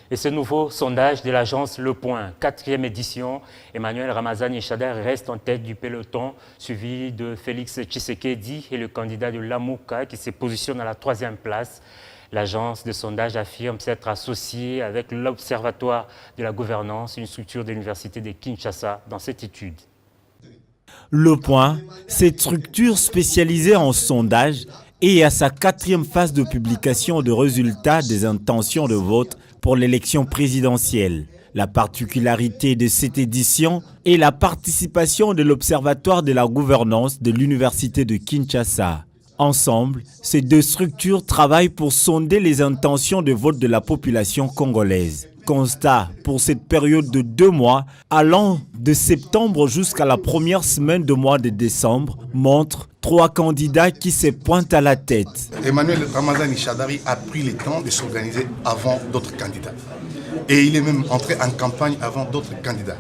Et ce nouveau sondage de l'agence Le Point, 4e édition, Emmanuel Ramazani Shadar reste en tête du peloton, suivi de Félix Tshisekedi et le candidat de Lamuka qui se positionne à la 3e place. L'agence de sondage affirme s'être associée avec l'Observatoire de la gouvernance, une structure de l'Université de Kinshasa, dans cette étude. Le Point, cette structure spécialisée en sondage, est à sa 4e phase de publication de résultats des intentions de vote pour l'élection présidentielle. La particularité de cette édition est la participation de l'Observatoire de la gouvernance de l'Université de Kinshasa. Ensemble, ces deux structures travaillent pour sonder les intentions de vote de la population congolaise. Constat pour cette période de 2 mois, allant de septembre jusqu'à la première semaine du mois de décembre, montre 3 candidats qui se pointent à la tête. Emmanuel Ramazani Shadari a pris le temps de s'organiser avant d'autres candidats. Et il est même entré en campagne avant d'autres candidats.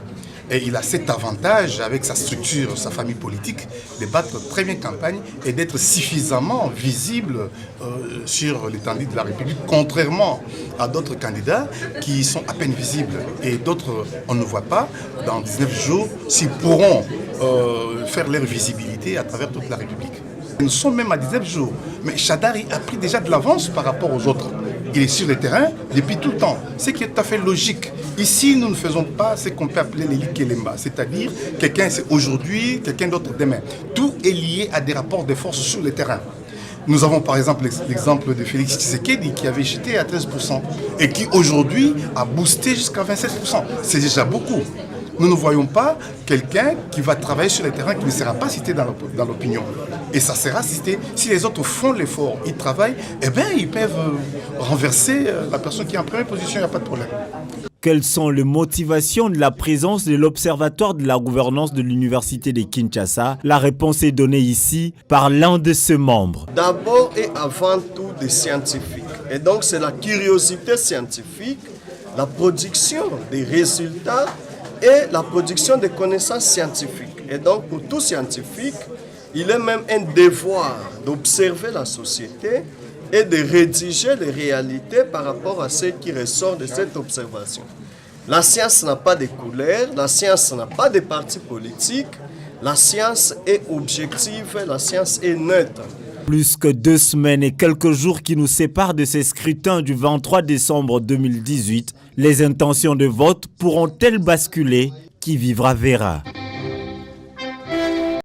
Et il a cet avantage, avec sa structure, sa famille politique, de battre très bien campagne et d'être suffisamment visible sur l'étendue de la République, contrairement à d'autres candidats qui sont à peine visibles. Et d'autres, on ne voit pas, dans 19 jours, s'ils pourront faire leur visibilité à travers toute la République. Nous sommes même à 19 jours, mais Shadari a pris déjà de l'avance par rapport aux autres. Il est sur le terrain depuis tout le temps, ce qui est tout à fait logique. Ici, nous ne faisons pas ce qu'on peut appeler l'élite Kelemba, c'est-à-dire quelqu'un c'est aujourd'hui, quelqu'un d'autre demain. Tout est lié à des rapports de force sur le terrain. Nous avons par exemple l'exemple de Félix Tshisekedi qui avait jeté à 13% et qui aujourd'hui a boosté jusqu'à 27%. C'est déjà beaucoup. Nous ne voyons pas quelqu'un qui va travailler sur le terrain qui ne sera pas cité dans l'opinion. Et ça sera cité. Si les autres font l'effort, ils travaillent, eh bien, ils peuvent renverser la personne qui est en première position, il n'y a pas de problème. Quelles sont les motivations de la présence de l'Observatoire de la gouvernance de l'Université de Kinshasa? La réponse est donnée ici par l'un de ses membres. D'abord et avant tout des scientifiques. Et donc c'est la curiosité scientifique, la production des résultats et la production des connaissances scientifiques. Et donc pour tout scientifique, il est même un devoir d'observer la société et de rédiger les réalités par rapport à ce qui ressort de cette observation. La science n'a pas de couleurs, la science n'a pas de parti politique, la science est objective, la science est neutre. Plus que 2 semaines et quelques jours qui nous séparent de ces scrutins du 23 décembre 2018, les intentions de vote pourront-elles basculer? Qui vivra verra.